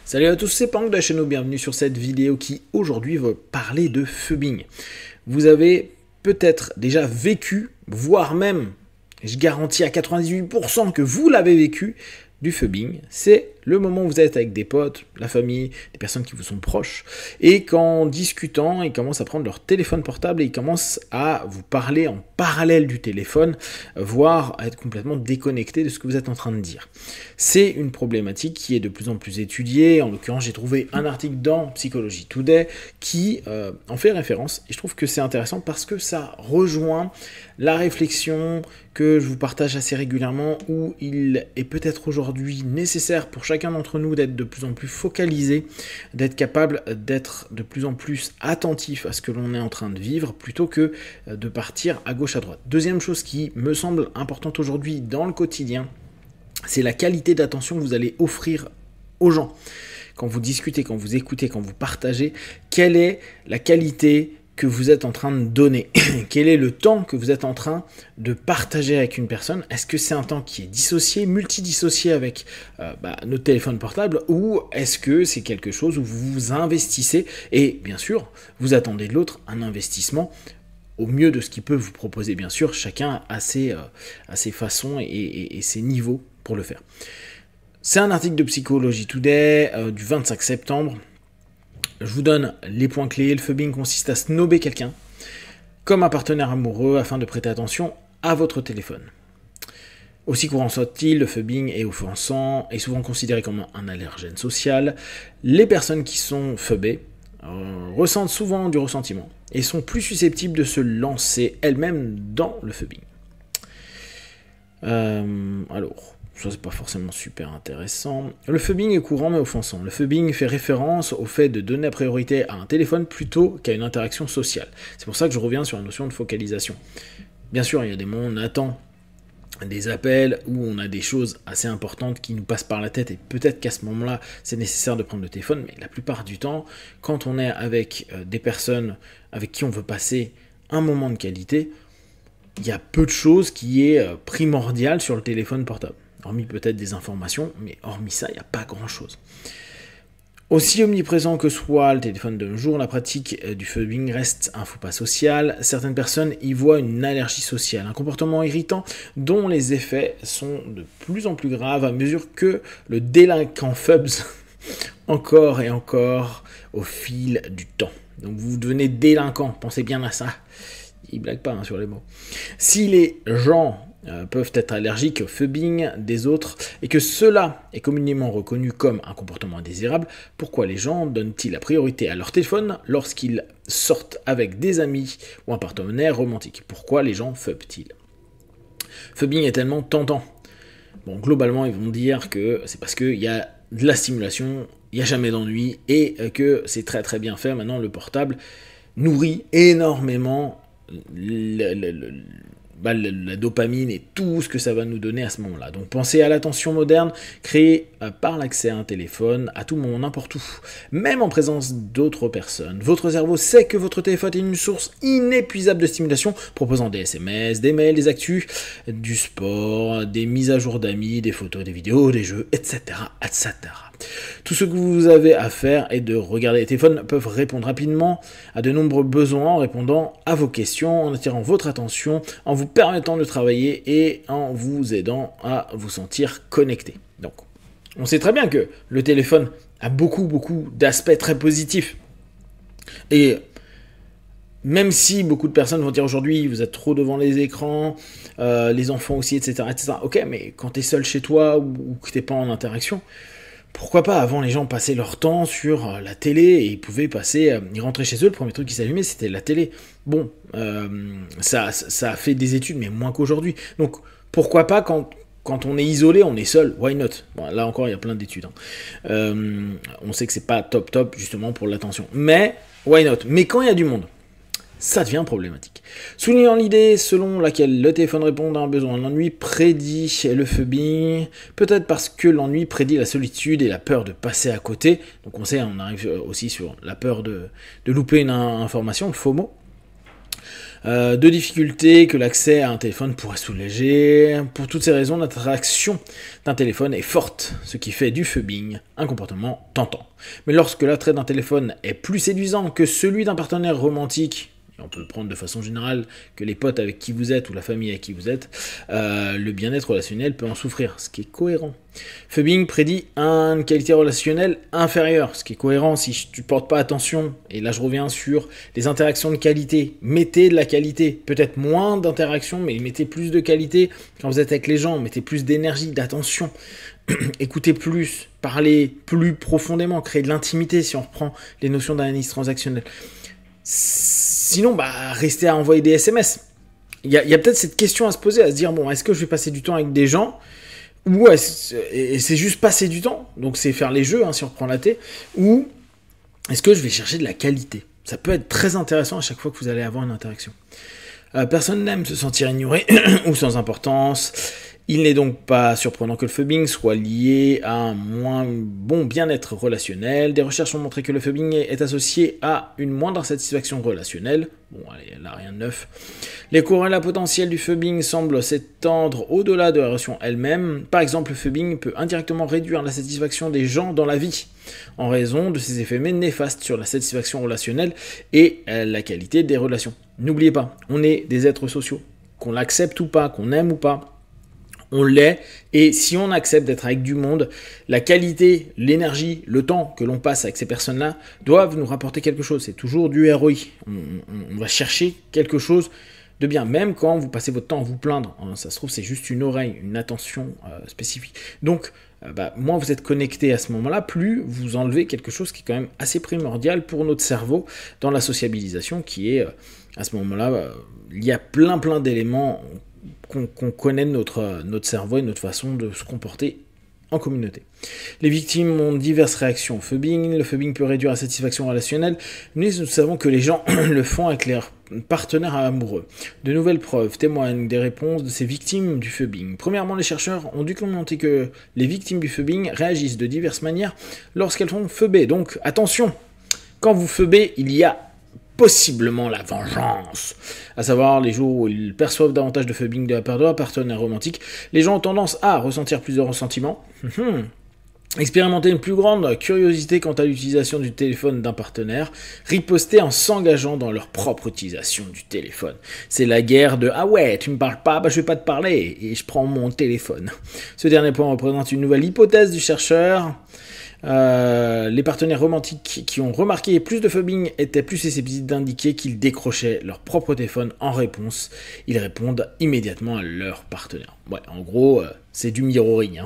Salut à tous, c'est Pank de la chaîne, bienvenue sur cette vidéo qui aujourd'hui va parler de phubbing. Vous avez peut-être déjà vécu, voire même, je garantis à 98% que vous l'avez vécu, du phubbing. C'est le moment où vous êtes avec des potes, la famille, des personnes qui vous sont proches, et qu'en discutant, ils commencent à prendre leur téléphone portable et ils commencent à vous parler en parallèle du téléphone, voire à être complètement déconnectés de ce que vous êtes en train de dire. C'est une problématique qui est de plus en plus étudiée. En l'occurrence, j'ai trouvé un article dans Psychology Today qui en fait référence, et je trouve que c'est intéressant parce que ça rejoint la réflexion que je vous partage assez régulièrement, où il est peut-être aujourd'hui nécessaire pour chacun d'entre nous d'être de plus en plus focalisé, d'être capable d'être de plus en plus attentif à ce que l'on est en train de vivre, plutôt que de partir à gauche à droite. Deuxième chose qui me semble importante aujourd'hui dans le quotidien, c'est la qualité d'attention que vous allez offrir aux gens. Quand vous discutez, quand vous écoutez, quand vous partagez, quelle est la qualité que vous êtes en train de donner? Quel est le temps que vous êtes en train de partager avec une personne? Est-ce que c'est un temps qui est dissocié, multidissocié avec notre téléphone portable, ou est-ce que c'est quelque chose où vous vous investissez et bien sûr vous attendez de l'autre un investissement au mieux de ce qu'il peut vous proposer? Bien sûr, chacun a ses façons et ses niveaux pour le faire. C'est un article de Psychology Today du 25 septembre. Je vous donne les points clés. Le phubbing consiste à snober quelqu'un comme un partenaire amoureux afin de prêter attention à votre téléphone. Aussi courant soit-il, le phubbing est offensant et souvent considéré comme un allergène social. Les personnes qui sont phubbées ressentent souvent du ressentiment et sont plus susceptibles de se lancer elles-mêmes dans le phubbing. Alors, ça c'est pas forcément super intéressant. Le phubbing est courant mais offensant. Le phubbing fait référence au fait de donner la priorité à un téléphone plutôt qu'à une interaction sociale. C'est pour ça que je reviens sur la notion de focalisation. Bien sûr, il y a des moments où on attend des appels, où on a des choses assez importantes qui nous passent par la tête, et peut-être qu'à ce moment-là, c'est nécessaire de prendre le téléphone, mais la plupart du temps, quand on est avec des personnes avec qui on veut passer un moment de qualité, il y a peu de choses qui est primordial sur le téléphone portable. Hormis peut-être des informations, mais hormis ça, il n'y a pas grand-chose. Aussi omniprésent que soit le téléphone de nos jours, la pratique du phubbing reste un faux pas social. Certaines personnes y voient une allergie sociale, un comportement irritant dont les effets sont de plus en plus graves à mesure que le délinquant phubs encore et encore au fil du temps. Donc vous devenez délinquant, pensez bien à ça. Ils blaguent pas sur les mots. Si les gens peuvent être allergiques au phubbing des autres et que cela est communément reconnu comme un comportement indésirable, pourquoi les gens donnent-ils la priorité à leur téléphone lorsqu'ils sortent avec des amis ou un partenaire romantique? Pourquoi les gens phubbent-ils? Phubbing est tellement tentant. Bon, globalement, ils vont dire que c'est parce qu'il y a de la stimulation, il n'y a jamais d'ennui et que c'est très très bien fait. Maintenant, le portable nourrit énormément la dopamine et tout ce que ça va nous donner à ce moment-là. Donc pensez à l'attention moderne créée par l'accès à un téléphone à tout moment, n'importe où, même en présence d'autres personnes. Votre cerveau sait que votre téléphone est une source inépuisable de stimulation, proposant des SMS, des mails, des actus, du sport, des mises à jour d'amis, des photos, des vidéos, des jeux, etc., etc. Tout ce que vous avez à faire est de regarder. Les téléphones peuvent répondre rapidement à de nombreux besoins en répondant à vos questions, en attirant votre attention, en vous permettant de travailler et en vous aidant à vous sentir connecté. Donc, on sait très bien que le téléphone a beaucoup d'aspects très positifs. Et même si beaucoup de personnes vont dire aujourd'hui, vous êtes trop devant les écrans, les enfants aussi, etc., etc. Ok, mais quand tu es seul chez toi ou que tu n'es pas en interaction, pourquoi pas? Avant, les gens passaient leur temps sur la télé et ils pouvaient passer, ils rentraient chez eux, le premier truc qui s'allumait c'était la télé. Bon, ça a fait des études, mais moins qu'aujourd'hui. Donc pourquoi pas quand on est isolé, on est seul, why not? Bon, là encore, il y a plein d'études. On sait que c'est pas top justement pour l'attention, mais why not? Mais quand il y a du monde, ça devient problématique. Soulignant l'idée selon laquelle le téléphone répond à un besoin, l'ennui prédit le phubbing, peut-être parce que l'ennui prédit la solitude et la peur de passer à côté. Donc on sait, on arrive aussi sur la peur de louper une information, le FOMO. de difficultés que l'accès à un téléphone pourrait soulager. Pour toutes ces raisons, l'attraction d'un téléphone est forte, ce qui fait du phubbing un comportement tentant. Mais lorsque l'attrait d'un téléphone est plus séduisant que celui d'un partenaire romantique, on peut le prendre de façon générale, que les potes avec qui vous êtes ou la famille avec qui vous êtes, le bien-être relationnel peut en souffrir, ce qui est cohérent. Phubbing prédit une qualité relationnelle inférieure, ce qui est cohérent si tu ne portes pas attention. Et là je reviens sur les interactions de qualité. Mettez de la qualité, peut-être moins d'interactions, mais mettez plus de qualité quand vous êtes avec les gens, mettez plus d'énergie, d'attention. Écoutez plus, parlez plus profondément, créez de l'intimité si on reprend les notions d'analyse transactionnelle. Sinon, restez à envoyer des SMS. Il y a peut-être cette question à se poser, à se dire, bon, est-ce que je vais passer du temps avec des gens, ou c'est juste passer du temps, donc c'est faire les jeux, si on reprend la T, ou est-ce que je vais chercher de la qualité? Ça peut être très intéressant à chaque fois que vous allez avoir une interaction. Personne n'aime se sentir ignoré ou sans importance. Il n'est donc pas surprenant que le phubbing soit lié à un moins bon bien-être relationnel. Des recherches ont montré que le phubbing est associé à une moindre satisfaction relationnelle. Bon, allez, là, rien de neuf. Les corrélats potentiels du phubbing semblent s'étendre au-delà de la relation elle-même. Par exemple, le phubbing peut indirectement réduire la satisfaction des gens dans la vie, en raison de ses effets néfastes sur la satisfaction relationnelle et la qualité des relations. N'oubliez pas, on est des êtres sociaux. Qu'on l'accepte ou pas, qu'on aime ou pas, on l'est, et si on accepte d'être avec du monde, la qualité, l'énergie, le temps que l'on passe avec ces personnes-là doivent nous rapporter quelque chose. C'est toujours du ROI. On va chercher quelque chose de bien, même quand vous passez votre temps à vous plaindre. Ça se trouve, c'est juste une oreille, une attention spécifique. Donc, moins vous êtes connecté à ce moment-là, plus vous enlevez quelque chose qui est quand même assez primordial pour notre cerveau dans la sociabilisation, qui est, à ce moment-là, il y a plein d'éléments qu'on connaît de notre cerveau et notre façon de se comporter en communauté. Les victimes ont diverses réactions au phubbing. Le phubbing peut réduire la satisfaction relationnelle, mais nous savons que les gens le font avec leurs partenaires amoureux. De nouvelles preuves témoignent des réponses de ces victimes du phubbing. Premièrement, les chercheurs ont documenté que les victimes du phubbing réagissent de diverses manières lorsqu'elles sont phubées. Donc attention, quand vous phubez, il y a possiblement la vengeance, à savoir les jours où ils perçoivent davantage de phubbing de la part de leur partenaire romantique, les gens ont tendance à ressentir plus de ressentiments, expérimenter une plus grande curiosité quant à l'utilisation du téléphone d'un partenaire, riposter en s'engageant dans leur propre utilisation du téléphone. C'est la guerre de « Ah ouais, tu me parles pas, je vais pas te parler, et je prends mon téléphone ». Ce dernier point représente une nouvelle hypothèse du chercheur. Les partenaires romantiques qui ont remarqué plus de phubbing étaient plus susceptibles d'indiquer qu'ils décrochaient leur propre téléphone en réponse. Ils répondent immédiatement à leur partenaire. Ouais, en gros, c'est du mirroring.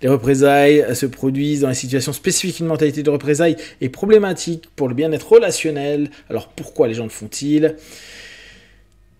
Les représailles se produisent dans les situations spécifiques. Une mentalité de représailles est problématique pour le bien-être relationnel. Alors pourquoi les gens le font-ils ?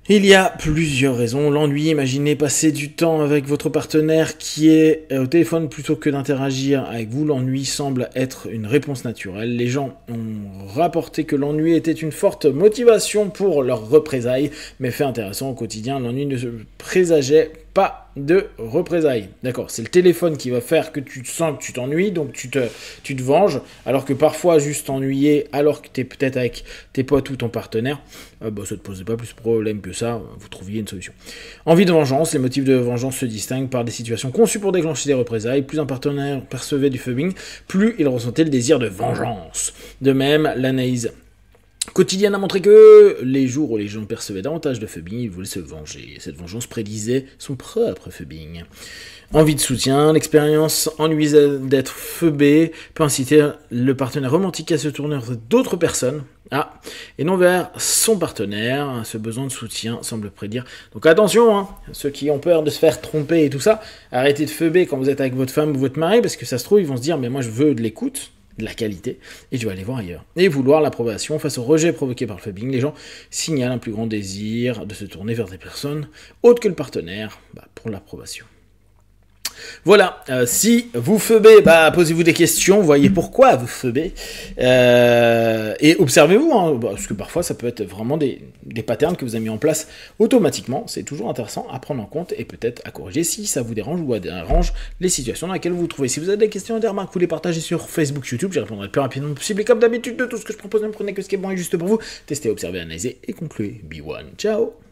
Il y a plusieurs raisons. L'ennui, imaginez passer du temps avec votre partenaire qui est au téléphone plutôt que d'interagir avec vous. L'ennui semble être une réponse naturelle. Les gens ont rapporté que l'ennui était une forte motivation pour leurs représailles. Mais fait intéressant, au quotidien, l'ennui ne se présageait pas de représailles. D'accord, c'est le téléphone qui va faire que tu te sens que tu t'ennuies, donc tu te venges, alors que parfois, juste t'ennuyer, alors que tu es peut-être avec tes potes ou ton partenaire, ça ne te posait pas plus de problème que ça, vous trouviez une solution. Envie de vengeance, les motifs de vengeance se distinguent par des situations conçues pour déclencher des représailles. Plus un partenaire percevait du phubbing, plus il ressentait le désir de vengeance. De même, l'analyse quotidienne a montré que les jours où les gens percevaient davantage de phubbing, ils voulaient se venger. Cette vengeance prédisait son propre phubbing. Envie de soutien, l'expérience ennuyeuse d'être phubé peut inciter le partenaire romantique à se tourner vers d'autres personnes, et non vers son partenaire. Ce besoin de soutien semble prédire. Donc attention, ceux qui ont peur de se faire tromper et tout ça, arrêtez de phuber quand vous êtes avec votre femme ou votre mari, parce que ça se trouve, ils vont se dire, mais moi je veux de l'écoute, de la qualité, et je vais aller voir ailleurs. Et vouloir l'approbation face au rejet provoqué par le phubbing, les gens signalent un plus grand désir de se tourner vers des personnes autres que le partenaire pour l'approbation. Voilà, si vous feubez, posez-vous des questions, voyez pourquoi vous feubez, et observez-vous, hein, parce que parfois ça peut être vraiment des patterns que vous avez mis en place automatiquement, c'est toujours intéressant à prendre en compte et peut-être à corriger si ça vous dérange ou dérange les situations dans lesquelles vous vous trouvez. Si vous avez des questions et des remarques, vous les partagez sur Facebook, YouTube, j'y répondrai le plus rapidement possible, et comme d'habitude de tout ce que je propose, ne prenez que ce qui est bon et juste pour vous, testez, observez, analysez et concluez. Be one, ciao.